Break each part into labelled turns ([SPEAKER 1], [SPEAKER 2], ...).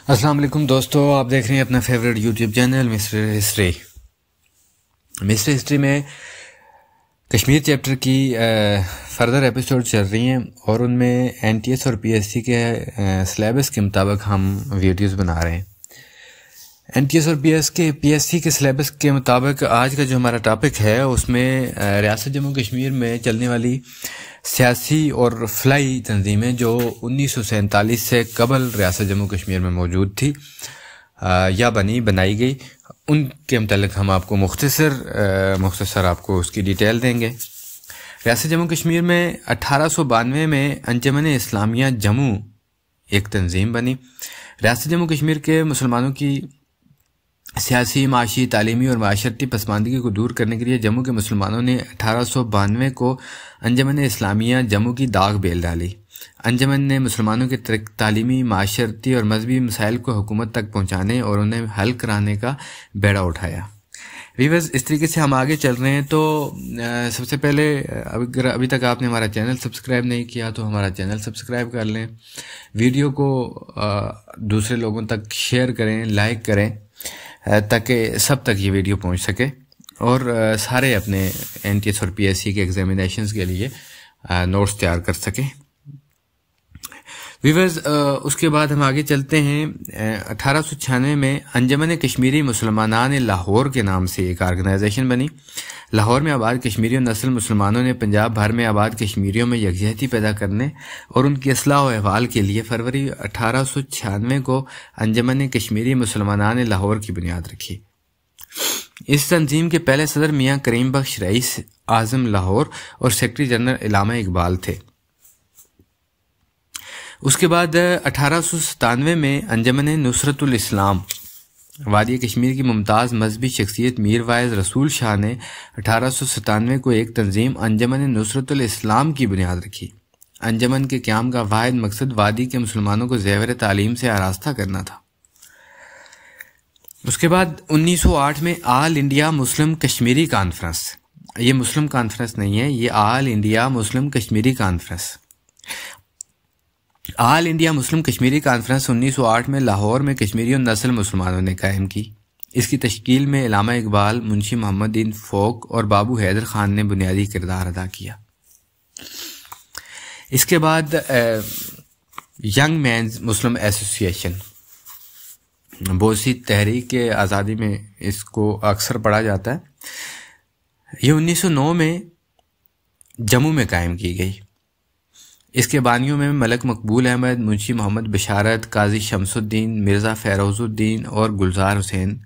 [SPEAKER 1] السلام علیکم دوستو، آپ دیکھ رہے ہیں اپنا favourite YouTube channel mister history میں کشمیر چیپٹر کی فردر ایپیسوڈ چل رہی ہیں اور ان میں این ٹی ایس اور پی ایس سی کے سلیبس کے مطابق ہم ویڈیوز بنا رہے ہیں۔ این ٹی ایس اور پی ایس سی کے سلیبس کے مطابق آج کا جو ہمارا ٹاپک ہے اس میں ریاست جموں کشمیر میں چلنے والی سیاسی اور فلائی تنظیمیں جو 1947 سے قبل ریاست جموں کشمیر میں موجود تھی یا بنائی گئی، ان کے متعلق ہم آپ کو مختصر آپ کو اس کی ڈیٹیل دیں گے۔ ریاست جموں کشمیر میں 1892 میں انجمن اسلامیہ جموں ایک تنظیم بنی۔ ریاست جموں کشمیر کے مسلمانوں کی سیاسی، معاشی، تعلیمی اور معاشرتی پسماندگی کو دور کرنے کے لیے جموں کے مسلمانوں نے 1892 کو انجمن اسلامیہ جموں کی داغ بیل ڈالی۔ انجمن نے مسلمانوں کے تعلیمی، معاشرتی اور مذہبی مسائل کو حکومت تک پہنچانے اور انہیں حل کرانے کا بیڑا اٹھایا۔ ویورز، اس طریقے سے ہم آگے چل رہے ہیں تو سب سے پہلے اگر ابھی تک آپ نے ہمارا چینل سبسکرائب نہیں کیا تو ہمارا چینل سبسکرائب کر لیں، ویڈیو کو دوسرے لوگوں تک شیئر کریں، لائک کریں تاکہ سب تک یہ ویڈیو پہنچ سکے اور سارے اپنے این ٹی ایس اور پی ایس سی کے ایگزامینیشنز کے لیے نوٹس تیار کر سکیں۔ ویورز، اس کے بعد ہم آگے چلتے ہیں۔ 1896 میں انجمن کشمیری مسلمانان لاہور کے نام سے ایک آرگنائزیشن بنی۔ لاہور میں آباد کشمیری نسل مسلمانوں نے پنجاب بھر میں آباد کشمیریوں میں یکجہتی پیدا کرنے اور ان کی اصلاح و احوال کے لیے فروری 1896 کو انجمن کشمیری مسلمانان لاہور کی بنیاد رکھی۔ اس تنظیم کے پہلے صدر میاں کریم بخش رئیس اعظم لاہور اور سیکرٹری جنرل علامہ اقبال تھے۔ اس کے بعد 1897 میں انجمن نصرت الاسلام وادی کشمیر کی ممتاز مذہبی شخصیت میر وائز رسول شاہ نے 1897 کو ایک تنظیم انجمن نصرت الاسلام کی بنیاد رکھی۔ انجمن کے قیام کا واحد مقصد وادی کے مسلمانوں کو زیور تعلیم سے آراستہ کرنا تھا۔ اس کے بعد 1908 میں آل انڈیا مسلم کشمیری کانفرنس، یہ مسلم کانفرنس نہیں ہے، یہ آل انڈیا مسلم کشمیری کانفرنس، آل انڈیا مسلم کشمیری کانفرنس 1908 میں لاہور میں کشمیری اور نسل مسلمانوں نے قائم کی۔ اس کی تشکیل میں علامہ اقبال، منشی محمد دین فوق اور بابو حیدر خان نے بنیادی کردار ادا کیا۔ اس کے بعد ینگ مینز مسلم ایسوسی ایشن، بوسی تحریک آزادی میں اس کو اکثر پڑھا جاتا ہے، یہ 1909 میں جموں میں قائم کی گئی۔ اس کے بانیوں میں ملک مقبول احمد، منشی محمد بشارت، قاضی شمس الدین، مرزا فیروز الدین اور گلزار حسین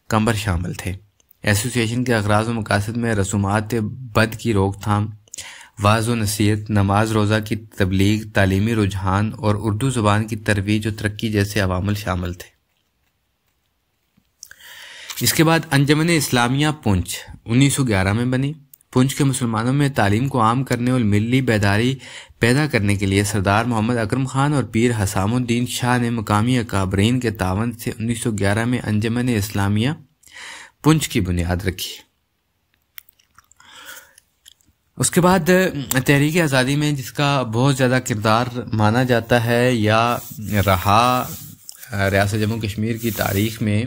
[SPEAKER 1] قمر شامل تھے۔ ایسوسی ایشن کے اغراض و مقاصد میں رسومات بد کی روک تھام، وعظ و نصیحت، نماز روزہ کی تبلیغ، تعلیمی رجحان اور اردو زبان کی ترویج و ترقی جیسے عوامل شامل تھے۔ اس کے بعد انجمن اسلامیہ پونچھ 1911 میں بنی۔ پونچھ کے مسلمانوں میں تعلیم کو عام کرنے اور ملی بیداری پیدا کرنے کے لیے سردار محمد اکرم خان اور پیر حسام الدین شاہ نے مقامی اکابرین کے تعاون سے 1911 میں انجمن اسلامیہ پونچھ کی بنیاد رکھی۔ اس کے بعد تحریک آزادی میں جس کا بہت زیادہ کردار مانا جاتا ہے یا رہا ریاست جموں کشمیر کی تاریخ میں،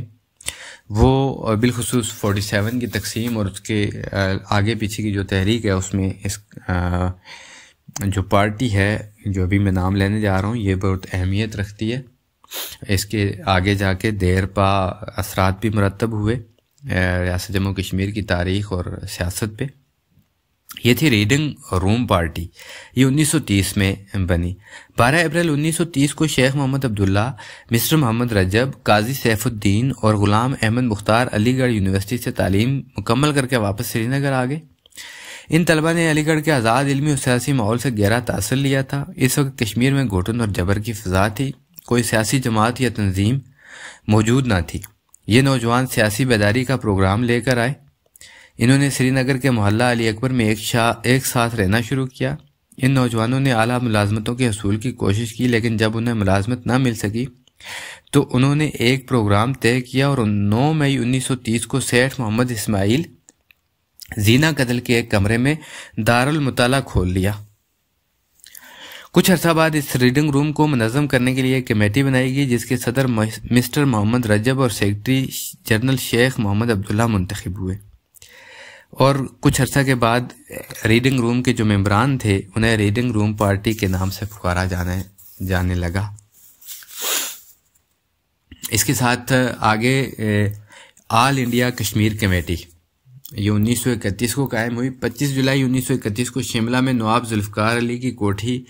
[SPEAKER 1] وہ بالخصوص 47 کی تقسیم اور اس کے آگے پیچھے کی جو تحریک ہے، اس میں اس جو پارٹی ہے جو ابھی میں نام لینے جا رہا ہوں یہ بہت اہمیت رکھتی ہے۔ اس کے آگے جا کے دیر پا اثرات بھی مرتب ہوئے ریاست جموں کشمیر کی تاریخ اور سیاست پہ۔ یہ تھی ریڈنگ روم پارٹی، یہ 1930 میں بنی۔ 12 اپریل 1930 کو شیخ محمد عبداللہ، مسٹر محمد رجب، قاضی سیف الدین اور غلام احمد مختار علی گڑھ یونیورسٹی سے تعلیم مکمل کر کے واپس سری نگر آ گئے۔ ان طلبہ نے علی گڑھ کے آزاد علمی اور سیاسی ماحول سے گہرا تاثر لیا تھا۔ اس وقت کشمیر میں گھٹن اور جبر کی فضا تھی، کوئی سیاسی جماعت یا تنظیم موجود نہ تھی۔ یہ نوجوان سیاسی بیداری کا پروگرام لے کر آئے۔ انہوں نے سری نگر کے محلہ علی اکبر میں ایک ساتھ رہنا شروع کیا۔ ان نوجوانوں نے اعلیٰ ملازمتوں کے حصول کی کوشش کی، لیکن جب انہیں ملازمت نہ مل سکی تو انہوں نے ایک پروگرام طے کیا اور 9 مئی 1930 کو سیٹھ محمد اسماعیل زینہ قتل کے ایک کمرے میں دارالمطالعہ کھول لیا۔ کچھ عرصہ بعد اس ریڈنگ روم کو منظم کرنے کے لیے ایک کمیٹی بنائی گئی جس کے صدر مسٹر محمد رجب اور سیکرٹری جنرل شیخ محمد عبداللہ منتخب ہوئے، اور کچھ عرصہ کے بعد ریڈنگ روم کے جو ممبران تھے انہیں ریڈنگ روم پارٹی کے نام سے پکارا جانے لگا۔ اس کے ساتھ آگے آل انڈیا کشمیر کمیٹی یہ 1931 کو قائم ہوئی۔ 25 جولائی 1931 کو شملہ میں نواب ذوالفقار علی کی کوٹھی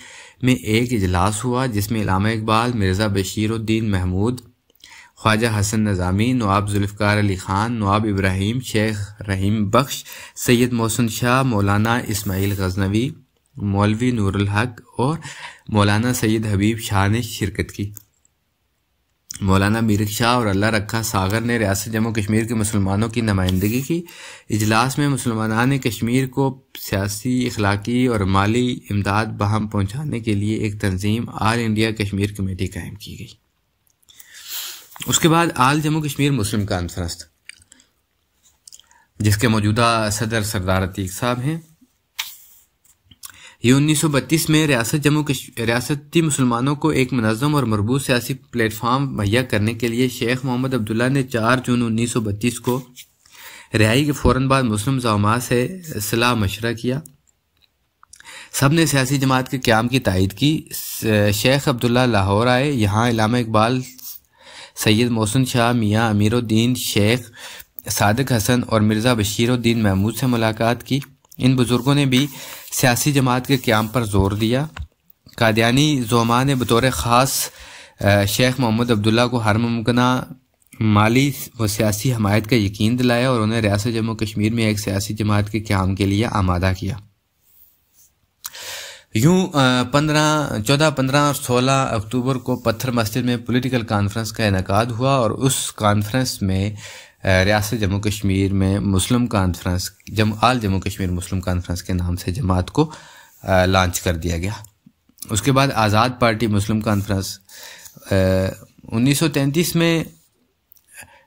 [SPEAKER 1] میں ایک اجلاس ہوا جس میں علامہ اقبال، مرزا بشیر الدین محمود، خواجہ حسن نظامی، نواب ذوالفقار علی خان، نواب ابراہیم، شیخ رحیم بخش، سید محسن شاہ، مولانا اسماعیل غزنوی، مولوی نور الحق اور مولانا سید حبیب شاہ نے شرکت کی۔ مولانا میرک شاہ اور اللہ رکھا ساغر نے ریاست جموں کشمیر کے مسلمانوں کی نمائندگی کی۔ اجلاس میں مسلمانان کشمیر کو سیاسی، اخلاقی اور مالی امداد باہم پہنچانے کے لیے ایک تنظیم آل انڈیا کشمیر کمیٹی قائم کی گئی۔ اس کے بعد آل جموں کشمیر مسلم کانفرنس جس کے موجودہ صدر سردار عتیق صاحب ہیں، یہ 1932 میں ریاستی مسلمانوں کو ایک منظم اور مربوط سیاسی پلیٹ فارم مہیا کرنے کے لیے شیخ محمد عبداللہ نے 4 جون 1932 کو رہائی کے فوراً بعد مسلم زعماء سے صلاح مشورہ کیا۔ سب نے سیاسی جماعت کے قیام کی تائید کی۔ شیخ عبداللہ لاہور آئے، یہاں علامہ اقبال، سید محسن شاہ، میاں امیر الدین، شیخ صادق حسن اور مرزا بشیر الدین محمود سے ملاقات کی۔ ان بزرگوں نے بھی سیاسی جماعت کے قیام پر زور دیا۔ قادیانی زعماء نے بطور خاص شیخ محمد عبداللہ کو ہر ممکنہ مالی و سیاسی حمایت کا یقین دلایا اور انہیں ریاست جموں کشمیر میں ایک سیاسی جماعت کے قیام کے لیے آمادہ کیا۔ یوں 14، 15 اور 16 اکتوبر کو پتھر مسجد میں پولیٹیکل کانفرنس کا انعقاد ہوا اور اس کانفرنس میں ریاست جموں کشمیر میں مسلم کانفرنس، آل جموں کشمیر مسلم کانفرنس کے نام سے جماعت کو لانچ کر دیا گیا۔ اس کے بعد آزاد پارٹی مسلم کانفرنس 1933 میں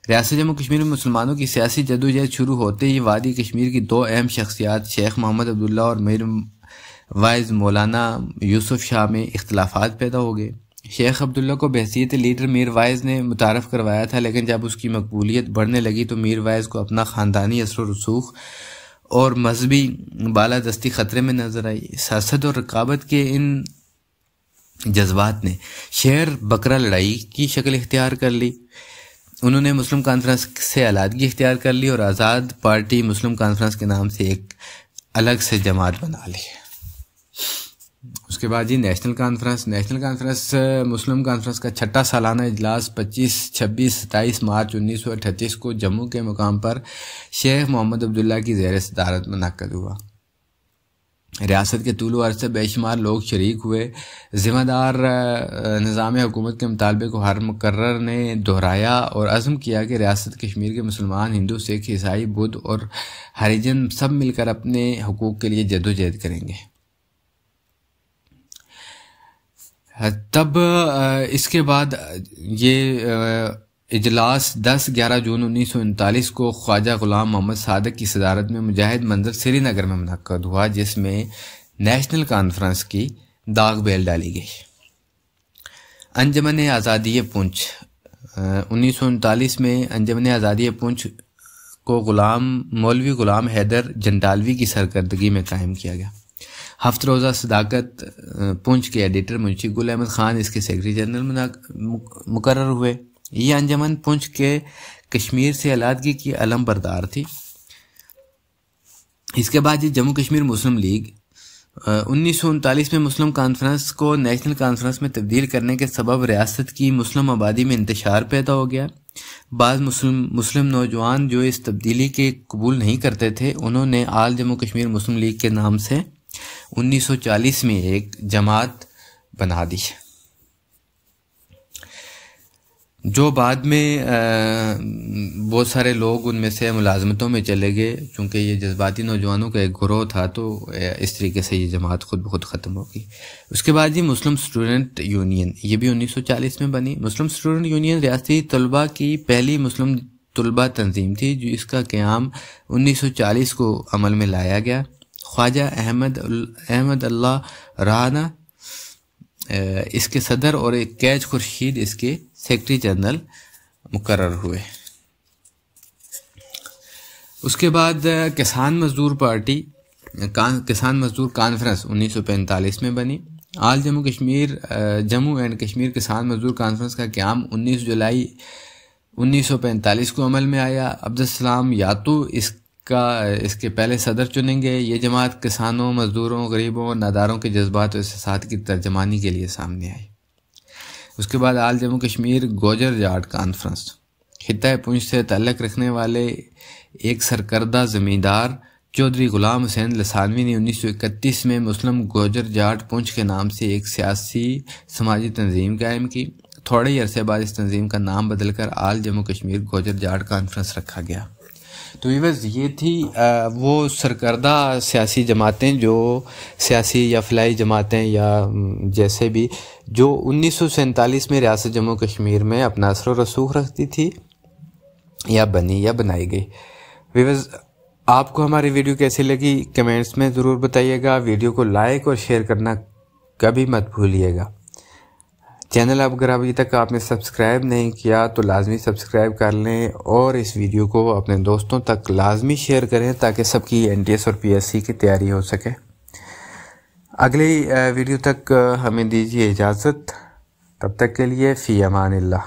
[SPEAKER 1] ریاست جموں کشمیر میں مسلمانوں کی سیاسی جدوجہد شروع ہوتے ہی وادی کشمیر کی 2 اہم شخصیات شیخ محمد عبداللہ اور میر وائز مولانا یوسف شاہ میں اختلافات پیدا ہو گئے۔ شیخ عبداللہ کو بحیثیت لیڈر میر وائز نے متعارف کروایا تھا، لیکن جب اس کی مقبولیت بڑھنے لگی تو میر وائز کو اپنا خاندانی اثر و رسوخ اور مذہبی بالادستی خطرے میں نظر آئی۔ سیاست اور رقابت کے ان جذبات نے شیر بکرا لڑائی کی شکل اختیار کر لی۔ انہوں نے مسلم کانفرنس سے علیحدگی اختیار کر لی اور آزاد پارٹی مسلم کانفرنس کے نام سے ایک الگ سے جماعت بنا لی۔ اس کے بعد نیشنل کانفرنس مسلم کانفرنس کا 6واں سالانہ اجلاس 25، 26، 27 مارچ 1938 کو جموں کے مقام پر شیخ محمد عبداللہ کی زیر صدارت منعقد ہوا۔ ریاست کے طول و عرض سے بے شمار لوگ شریک ہوئے۔ ذمہ دار نظام حکومت کے مطالبے کو ہر مقرر نے دہرایا اور عزم کیا کہ ریاست کشمیر کے مسلمان، ہندو، سکھ، عیسائی، بدھ اور ہریجن سب مل کر اپنے حقوق کے لیے جدوجہد کریں گے۔ تب اس کے بعد یہ اجلاس 10-11 جون 1939 کو خواجہ غلام محمد صادق کی صدارت میں مجاہد منظر سری نگر میں منعقد ہوا، جس میں نیشنل کانفرنس کی داغ بیل ڈالی گئی۔ انجمن آزادی پونچھ 1939 میں انجمن آزادی پونچھ کو مولوی غلام حیدر جنڈالوی کی سرکردگی میں قائم کیا گیا۔ 7 روزہ صداقت پونچھ کے ایڈیٹر منشی گل احمد خان اس کے سیکرٹری جنرل مقرر ہوئے۔ یہ انجمن پونچھ کے کشمیر سے علیحدگی کی علم بردار تھی۔ اس کے بعد یہ جموں کشمیر مسلم لیگ 1939 میں مسلم کانفرنس کو نیشنل کانفرنس میں تبدیل کرنے کے سبب ریاست کی مسلم آبادی میں انتشار پیدا ہو گیا۔ بعض مسلم نوجوان جو اس تبدیلی کے قبول نہیں کرتے تھے، انہوں نے آل جموں کشمیر مسلم لیگ کے نام سے 1940 میں ایک جماعت بنا دی، جو بعد میں بہت سارے لوگ ان میں سے ملازمتوں میں چلے گئے۔ چونکہ یہ جذباتی نوجوانوں کا ایک گروہ تھا تو اس طریقے سے یہ جماعت خود بخود ختم ہو گئی۔ اس کے بعد یہ مسلم اسٹوڈنٹ یونین، یہ بھی 1940 میں بنی۔ مسلم اسٹوڈنٹ یونین ریاستی طلباء کی پہلی مسلم طلباء تنظیم تھی، جو اس کا قیام 1940 کو عمل میں لایا گیا۔ خواجہ احمد اللہ رانا اس کے صدر اور کیچ خورشید اس کے سیکرٹری جنرل مقرر ہوئے۔ اس کے بعد کسان مزدور پارٹی کسان مزدور کانفرنس 1945 میں بنی۔ آل جموں اینڈ کشمیر کسان مزدور کانفرنس کا قیام 19 جولائی 1945 کو عمل میں آیا۔ عبدالسلام یاتو اس کے پہلے صدر چنیں گے۔ یہ جماعت کسانوں، مزدوروں، غریبوں اور ناداروں کے جذبات و احساسات کی ترجمانی کے لیے سامنے آئی۔ اس کے بعد آل جموں کشمیر گوجر جاٹ کانفرنس، خطہ پونچھ سے تعلق رکھنے والے ایک سرکردہ زمیندار چودھری غلام حسین لسانوی نے 1931 میں مسلم گوجر جاٹ پونچھ کے نام سے ایک سیاسی سماجی تنظیم قائم کی۔ تھوڑے ہی عرصے بعد اس تنظیم کا نام بدل کر آل جموں کشمیر گوجر جاٹ کانفرنس رکھا گیا۔ تو یہ تھی وہ سرکردہ سیاسی جماعتیں، جو سیاسی یا فلاحی جماعتیں یا جیسے بھی، جو 1947 میں ریاست جموں کشمیر میں اپنا اثر و رسوخ رکھتی تھی یا بنی یا بنائی گئی۔ ویورز، آپ کو ہماری ویڈیو کیسی لگی کمنٹس میں ضرور بتائیے گا۔ ویڈیو کو لائک اور شیئر کرنا کبھی مت بھولیے گا۔ چینل اگر ابھی تک آپ نے سبسکرائب نہیں کیا تو لازمی سبسکرائب کر لیں، اور اس ویڈیو کو اپنے دوستوں تک لازمی شیئر کریں تاکہ سب کی NTS اور PSC کی تیاری ہو سکے۔ اگلی ویڈیو تک ہمیں دیجیے اجازت، تب تک کے لیے فی امان اللہ۔